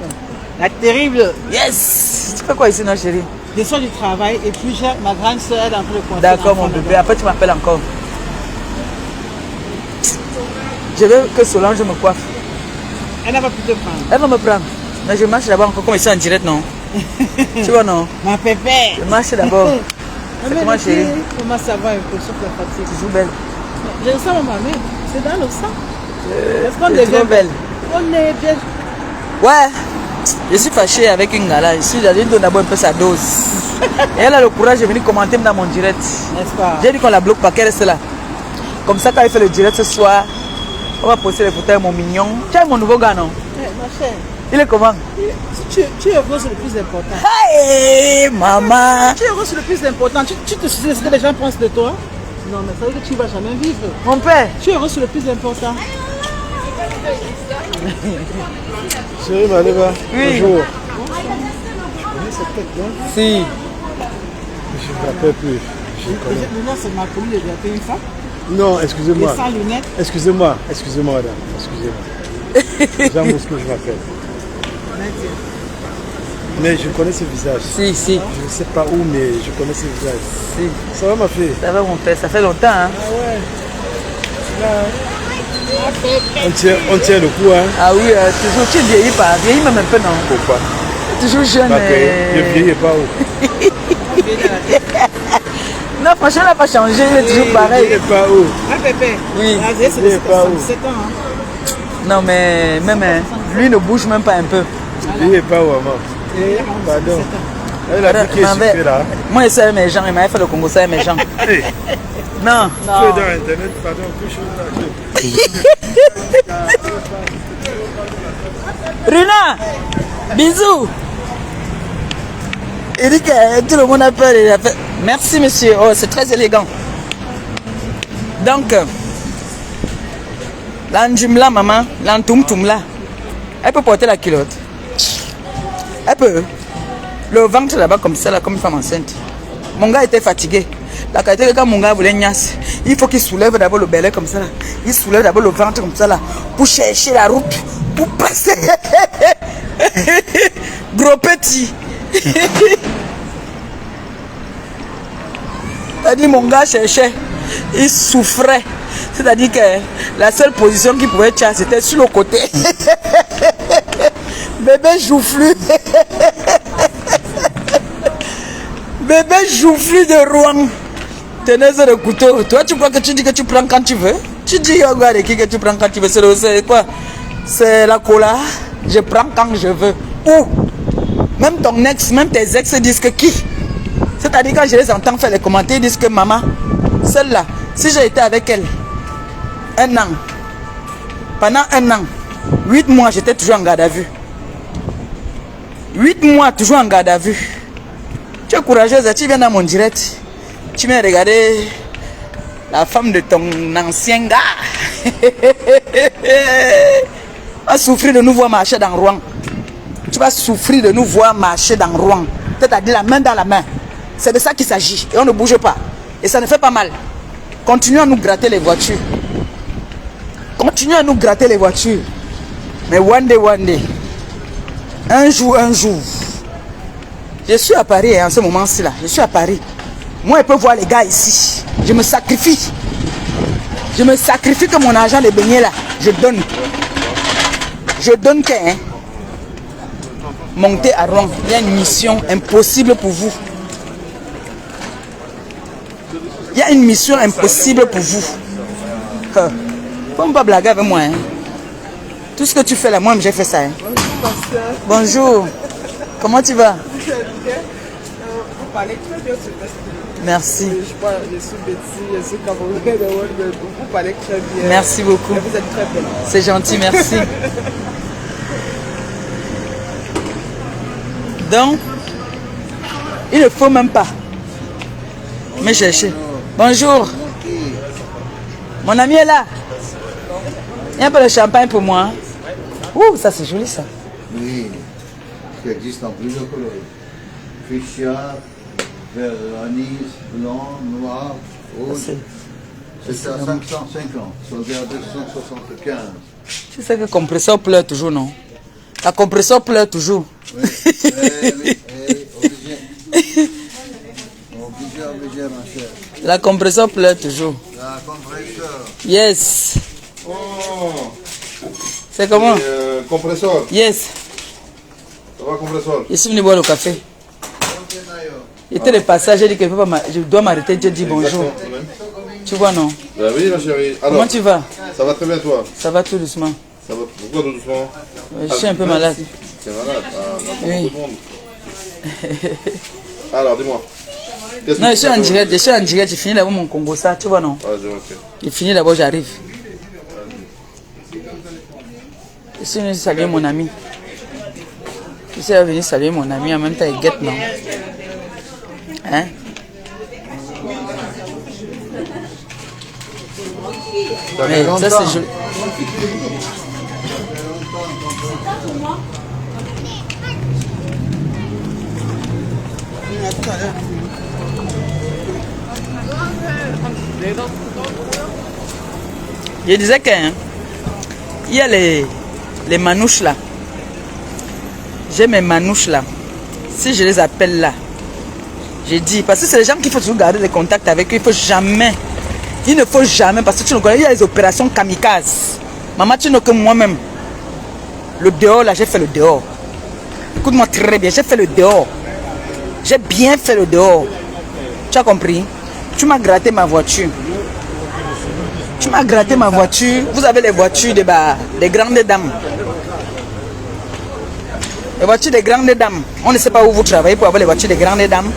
La terrible. Yes. Tu fais quoi ici, non, chérie? Je sors du travail et puis ma grande soeur est en train de coiffer. D'accord, mon bébé. Après, tu m'appelles encore. Je veux que Solange me coiffe. Elle n'a pas pu te prendre. Elle va me prendre. Mais je marche d'abord encore comme ici en direct, non? Tu vois, non? Ma pépé. Je marche d'abord. Comment, chérie? Comment ça va un peu sur la fatigue? Toujours belle. Je le sens, maman. C'est dans le sang. Est-ce qu'on devient belle? On est bien. Ouais. Je suis fâché avec une gala ici. J'ai dit d'abord un peu sa dose. Et elle a le courage de venir commenter dans mon direct. N'est-ce pas? J'ai dit qu'on la bloque pas, qu'elle reste là. Comme ça, quand il fait le direct ce soir, on va poster les photos avec mon mignon. Tu as mon nouveau gars, non? Ma chère. Il est comment? Tu es heureux, c'est le plus important. Hey, maman! Tu es heureux, c'est le plus important. Tu te soucies de ce que les gens pensent de toi? Non, mais ça veut dire que tu ne vas jamais vivre. Mon père! Tu es heureux, c'est le plus important. Chérie Maléva, Oui. bonjour. Je connais cette tête, non? Si. Je ne m'appelle plus. Je connais. Maintenant, c'est ma commune de gâter une femme. Non, excusez-moi. Et sans lunettes. Excusez-moi, madame. Excusez-moi. Jean Moscou, je m'appelle. Mais je connais ce visage. Si. Je ne sais pas où, mais je connais ce visage. Si. Ça va, ma fille? Ça va, mon père, ça fait longtemps, hein? Ah ouais. On tient le coup, hein? Ah oui, toujours, tu vieillis pas. Vieillis même un peu, non? Pourquoi? Toujours jeune. Parce que je vieillis pas où? Non, franchement, il n'a pas changé, il est toujours pareil. Je vieillis pas où? Ah, Pépé. Oui. Ah, c'est Il est pas où? 67 ans. Hein. Non, mais même, lui ne bouge même pas un peu. Je vieillis pas où, maman? Pardon. Elle a dit qu'il est sucré, là. Moi, je suis avec mes gens, il m'a fait le Congo, c'est avec mes gens. Hey, Non. tu es dans Internet, pardon, quelque chose là. Runa, bisous. Il dit que tout le monde a peur. Il a fait... Merci, monsieur. Oh, c'est très élégant. Donc, L'anjum là, maman, l'antoum là, elle peut porter la culotte. Elle peut. Le ventre là-bas comme ça, là, comme une femme enceinte. Mon gars était fatigué. La qualité quand mon gars voulait niasse, il faut qu'il soulève d'abord le belé comme ça là. Il soulève d'abord le ventre comme ça là. Pour chercher la route. Pour passer. Gros petit. C'est-à-dire mon gars cherchait. Il souffrait. C'est-à-dire que la seule position qu'il pouvait faire, c'était sur le côté. Bébé joufflu. Bébé joufflu de Rouen. Tenez le couteau. Toi, tu crois que tu dis que tu prends quand tu veux? Tu dis, regarde qui que tu prends quand tu veux. C'est quoi? C'est la cola. Je prends quand je veux. Ou, même ton ex, même tes ex disent que qui? C'est-à-dire quand je les entends faire les commentaires, ils disent que maman, celle-là, si j'ai été avec elle, 1 an, pendant 1 an, 8 mois, j'étais toujours en garde à vue. 8 mois, toujours en garde à vue. Tu es courageuse, tu viens dans mon direct. Tu m'as regardé la femme de ton ancien gars. Tu vas souffrir de nous voir marcher dans Rouen. Tu vas souffrir de nous voir marcher dans Rouen. C'est-à-dire la main dans la main. C'est de ça qu'il s'agit. Et on ne bouge pas. Et ça ne fait pas mal. Continuez à nous gratter les voitures. Continuez à nous gratter les voitures. Mais one day. Un jour. Je suis à Paris en ce moment-ci là. Je suis à Paris. Moi, je peux voir les gars ici. Je me sacrifie. Je me sacrifie que mon argent de beignet là. Je donne. Je donne qu'un. Hein. Montez à Rouen. Il y a une mission impossible pour vous. Il y a une mission impossible pour vous. Faut pas blaguer avec moi. Hein. Tout ce que tu fais là, moi j'ai fait ça. Hein. Bonjour. Comment tu vas? Vous parlez très bien sur le. Merci. Je suis Betty, je suis Camerounais. Vous parlez très bien. Merci beaucoup. Et vous êtes très belle. C'est gentil, merci. Donc, il ne faut même pas me chercher. Bonjour. Mon ami est là. Il y a un peu de champagne pour moi. Ouh, ça c'est joli ça. Oui, qui existe en plusieurs couleurs. Fuchsia, vert anis, blanc, noir, rouge. C'est à 550, soldé à 275. Tu sais que le compresseur pleure toujours, non? La compresseur pleure toujours. Oui, obligé. Obligé, ma chère. La compresseur pleure toujours. La compresseur. Yes. Oh. C'est comment? Compresseur. Yes. Ça va, compresseur? Je suis venu boire le café. J'étais de passage, j'ai dit que je dois m'arrêter, je dis bonjour. Tu vois, non? Ben oui, ma chérie. Alors, comment tu vas? Ça va très bien, toi? Ça va tout doucement. Ça va. Pourquoi tout doucement? Je suis un peu malade. Tu es malade? Oui. Alors, dis-moi. Non, je suis en direct, j'ai fini d'abord mon Congo, ça, tu vois, non? Ah, je vois, ok. J'ai fini d'abord, j'arrive. Je suis venu saluer mon ami. Je suis venu saluer mon ami, en même temps, il guette, non? Hein? Mais ça, c'est joli. Je disais que il y a les manouches là. J'ai mes manouches là. Si je les appelle là, j'ai dit, parce que c'est les gens qu'il faut toujours garder les contacts avec eux. Il ne faut jamais, parce que tu ne connais, il y a les opérations kamikazes. Maman, tu n'as que moi-même. Le dehors là, j'ai fait le dehors. Écoute-moi très bien, j'ai fait le dehors. J'ai bien fait le dehors. Tu as compris? Tu m'as gratté ma voiture. Tu m'as gratté ma voiture. Vous avez les voitures des grandes dames. Les voitures des grandes dames. On ne sait pas où vous travaillez pour avoir les voitures des grandes dames.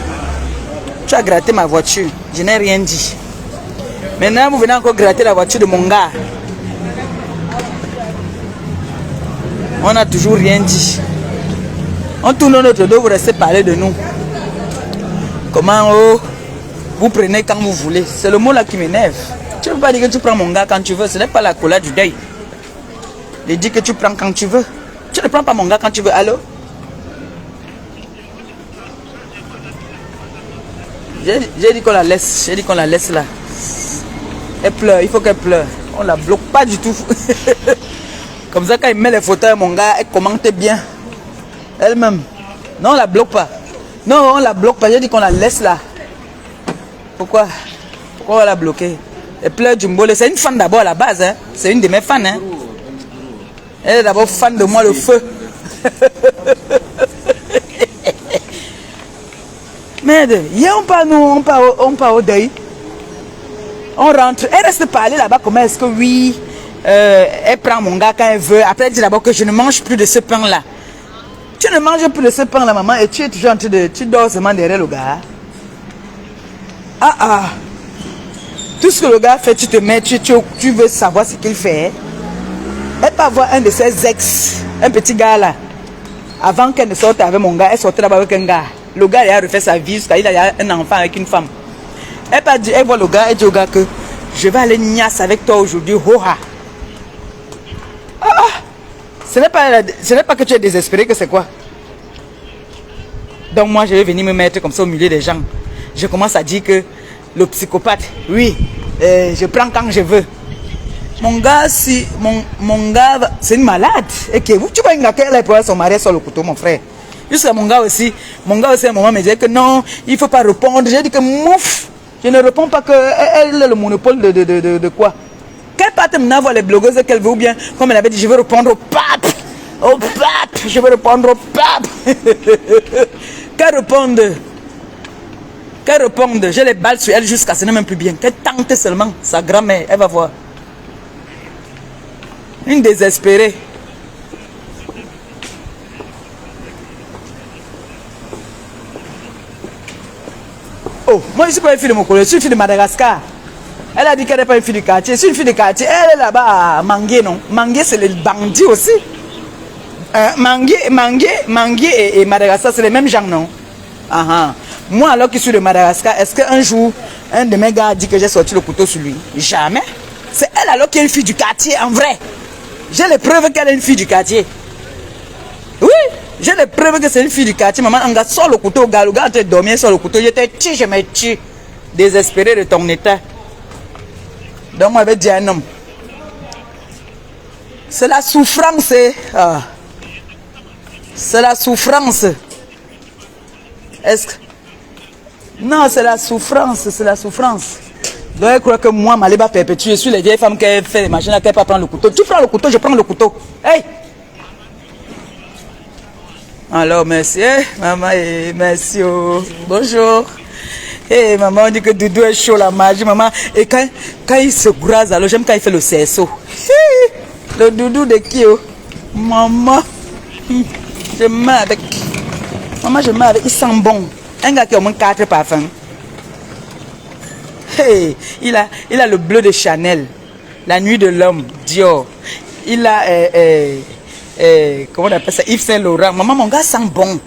Tu as gratté ma voiture. Je n'ai rien dit. Maintenant, vous venez encore gratter la voiture de mon gars. On n'a toujours rien dit. On tourne notre dos, vous restez parler de nous. Comment vous prenez quand vous voulez. C'est le mot là qui m'énerve. Tu ne peux pas dire que tu prends mon gars quand tu veux. Ce n'est pas la couleur du deuil. Je dis que tu prends quand tu veux. Tu ne prends pas mon gars quand tu veux. Allô? J'ai dit qu'on la laisse. J'ai dit qu'on la laisse là. Elle pleure. Il faut qu'elle pleure. On la bloque pas du tout. Comme ça, quand il met les photos, mon gars, elle commente bien. Elle-même. Non, on la bloque pas. Non, on la bloque pas. J'ai dit qu'on la laisse là. Pourquoi? Pourquoi on va la bloquer? Elle pleure du mbole. C'est une fan d'abord à la base. Hein. C'est une de mes fans. Hein. Elle est d'abord fan de moi, le feu. Merde, hier on part au deuil. On rentre. Elle reste parler là-bas. Comment est-ce que oui, elle prend mon gars quand elle veut. Après, elle dit d'abord que je ne mange plus de ce pain-là. Tu ne manges plus de ce pain-là, maman, et tu es toujours en train de... Tu dors seulement derrière le gars. Ah ah. Tout ce que le gars fait, tu te mets, tu veux savoir ce qu'il fait. Elle peut avoir un de ses ex, un petit gars là. Avant qu'elle ne sorte avec mon gars, elle sortait là-bas avec un gars. Le gars, il a refait sa vie jusqu'à il a un enfant avec une femme. Elle peut dire, elle voit le gars, elle dit au gars que je vais aller niasse avec toi aujourd'hui. Hoha. Ah, ce n'est pas que tu es désespéré, que c'est quoi? Donc moi, je vais venir me mettre comme ça au milieu des gens. Je commence à dire que le psychopathe, oui, je prends quand je veux. Mon gars, si mon gars, c'est une malade. Et que tu vois une gars qu'elle pour son mari sur le couteau, mon frère. Jusqu'à mon gars aussi, à un moment me disait que non, il ne faut pas répondre. J'ai dit que mouf, je ne réponds pas, qu'elle a le monopole de quoi. Qu'elle parte maintenant voir les blogueuses qu'elle veut, ou bien, comme elle avait dit, je veux répondre au pape. Au pape, je veux répondre au pape. Qu'elle réponde. Qu'elle réponde. J'ai les balles sur elle jusqu'à ce n'est même plus bien. Qu'elle tente seulement sa grand-mère, elle va voir. Une désespérée. Oh, moi je ne suis pas une fille de mon collège, je suis une fille de Madagascar. Elle a dit qu'elle n'est pas une fille du quartier. Je suis une fille du quartier. Elle est là-bas à Mangué, non? Mangué, c'est les bandits aussi. Mangué et Madagascar, c'est les mêmes gens, non? Moi, alors que je suis de Madagascar, est-ce qu'un jour, un de mes gars a dit que j'ai sorti le couteau sur lui? Jamais. C'est elle alors qui est une fille du quartier, en vrai. J'ai les preuves qu'elle est une fille du quartier. Oui, j'ai les preuves que c'est une fille du quartier. Maman, on sort le couteau, le gars te dormait sur le couteau. J'étais tué, je me tue. Désespéré de ton état. Donc, on avait dit à un homme. C'est la souffrance. C'est la souffrance. Est-ce que... Non, c'est la souffrance, c'est la souffrance. Donc, elle croit que moi, ma liba perpétue, je suis les vieilles femmes qui fait les machines, qui ne pas prendre le couteau. Tu prends le couteau, je prends le couteau. Hey! Alors, merci, maman, merci. Oh. Bonjour. Hey, maman, on dit que Doudou est chaud, la magie, maman. Et quand il se grase, alors j'aime quand il fait le cerceau. Le Doudou de qui, oh? Maman. Je mets avec. Maman, je mets avec. Il sent bon. Un gars qui a au moins 4 parfums. Hey, il a le bleu de Chanel. La nuit de l'homme, Dior. Il a, comment on appelle ça? Yves Saint Laurent. Maman, mon gars sent bon.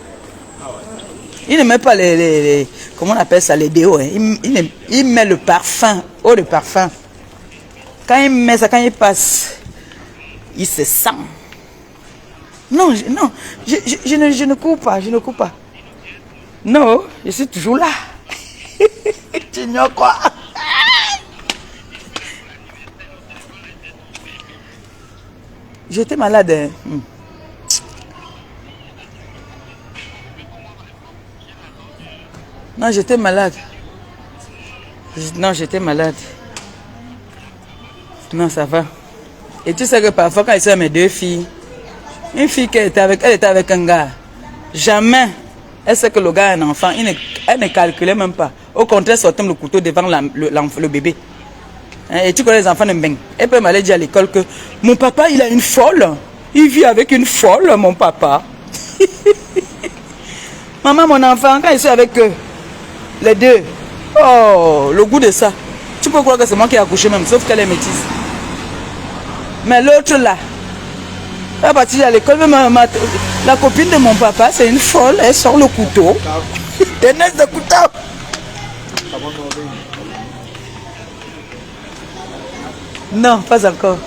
Il ne met pas les comment on appelle ça, les déos. Hein. Il met le parfum, eau de parfum. Quand il met ça, quand il passe, il se sent. Non, je ne cours pas, je ne cours pas. Non, je suis toujours là. Tu ignores quoi? J'étais malade. Hein. Non, j'étais malade. Non, j'étais malade. Non, ça va. Et tu sais que parfois, quand ils sont mes 2 filles, une fille qui était avec, elle était avec un gars. Jamais. Elle sait que le gars a un enfant. Elle ne calculait même pas. Au contraire, sortait le couteau devant le bébé. Et tu connais les enfants de Mbeng. Elle peut m'aller dire à l'école que mon papa, il a une folle. Il vit avec une folle, mon papa. Maman, mon enfant, quand je suis avec eux, les 2, oh, le goût de ça. Tu peux croire que c'est moi qui ai accouché même, sauf qu'elle est métisse. Mais l'autre là, elle est partie à l'école, la copine de mon papa, c'est une folle, elle sort le couteau. Des nez de couteau. Non, pas encore.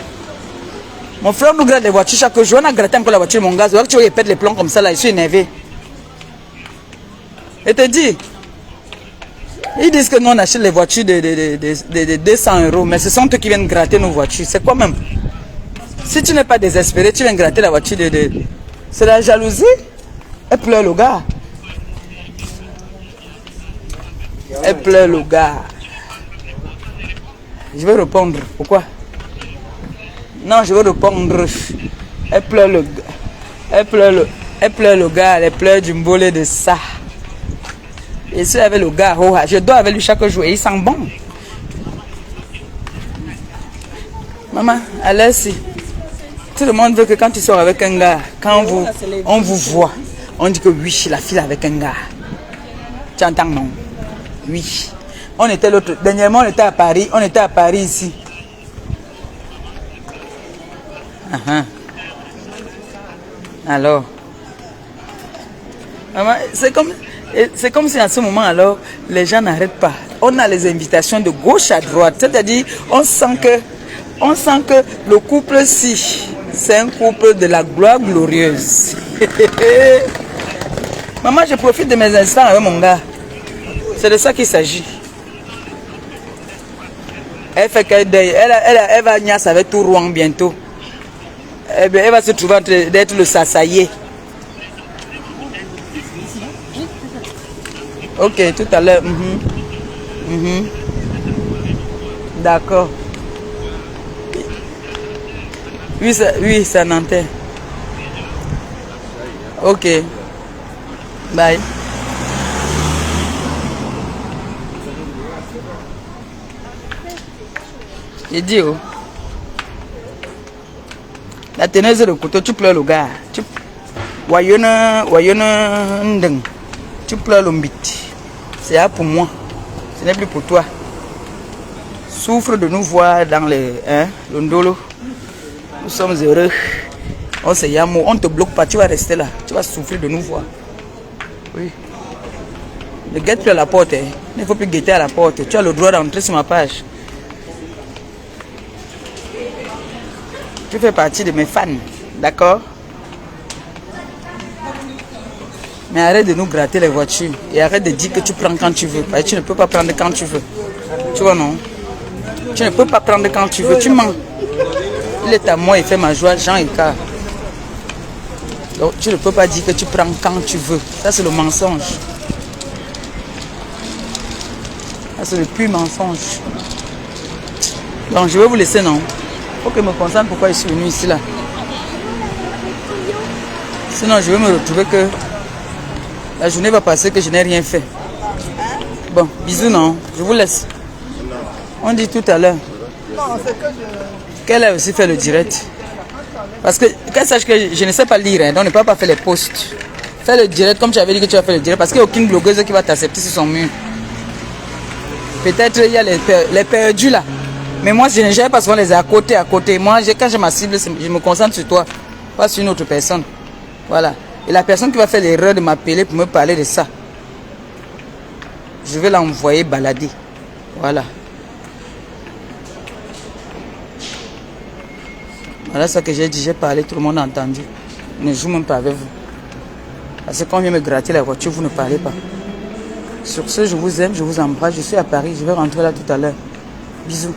Mon frère nous gratte les voitures chaque jour. On a gratté encore la voiture de mon gars. Tu vois, il pète les plombs comme ça là. Je suis énervé. Et te dis, ils disent que nous on achète les voitures de 200 €. Mais ce sont eux qui viennent gratter nos voitures. C'est quoi même? Si tu n'es pas désespéré, tu viens gratter la voiture de... C'est la jalousie. Elle pleure le gars. Elle pleure le gars. Je vais répondre. Pourquoi? Non, je vais répondre. Elle pleure le gars. Elle pleure le gars. Elle pleure du mbolé de ça. Et si avec le gars, oh, je dors avec lui chaque jour et il sent bon. Maman, allez-y. Tout le monde veut que quand tu sors avec un gars, quand on vous voit, on dit que oui, la fille avec un gars. Tu entends, non? Oui. On était l'autre. Dernièrement, on était à Paris. On était à Paris ici. Alors. Maman, c'est comme si à ce moment, alors, les gens n'arrêtent pas. On a les invitations de gauche à droite. C'est-à-dire, on sent que le couple-ci, c'est un couple de la gloire glorieuse. Maman, je profite de mes instants avec mon gars. C'est de ça qu'il s'agit. Elle fait qu'elle va niasse avec tout Rouen bientôt. Elle va se trouver d'être le Sassaye. Ok, tout à l'heure. D'accord. Oui, c'est Nantais. Ok. Bye. J'ai dit, oh. La tenaise de couteau, tu pleures le gars. Tu pleures le mbit. C'est là pour moi. Ce n'est plus pour toi. Souffre de nous voir dans le ndolo. Nous sommes heureux. On se yamo. On ne te bloque pas. Tu vas rester là. Tu vas souffrir de nous voir. Oui. Ne guette plus à la porte. Il ne faut plus guetter à la porte. Tu as le droit d'entrer sur ma page. Tu fais partie de mes fans. D'accord? Mais arrête de nous gratter les voitures. Et arrête de dire que tu prends quand tu veux. Parce que tu ne peux pas prendre quand tu veux. Tu vois, non? Tu ne peux pas prendre quand tu veux. Tu mens. Il est à moi, il fait ma joie, Jean et Car. Donc tu ne peux pas dire que tu prends quand tu veux. Ça, c'est le mensonge. Ça, c'est le pur mensonge. Donc je vais vous laisser, non? Il faut que je me concentre pourquoi je suis venu ici, là. Sinon, je vais me retrouver que la journée va passer que je n'ai rien fait. Bon, bisous, non? Je vous laisse. On dit tout à l'heure qu'elle a aussi fait le direct. Parce que, qu'elle sache que je ne sais pas lire, hein, donc ne peut pas faire les posts. Fais le direct comme tu avais dit que tu vas faire le direct. Parce qu'il n'y a aucune blogueuse qui va t'accepter sur son mur. Peut-être il y a les perdus là. Mais moi, je ne gère pas souvent les à côté. Moi, quand je ma cible, je me concentre sur toi, pas sur une autre personne. Voilà. Et la personne qui va faire l'erreur de m'appeler pour me parler de ça, je vais l'envoyer balader. Voilà. Voilà ce que j'ai dit, j'ai parlé, tout le monde a entendu. Ne joue même pas avec vous. Parce que quand on vient me gratter la voiture, vous ne parlez pas. Sur ce, je vous aime, je vous embrasse. Je suis à Paris, je vais rentrer là tout à l'heure. Bisous.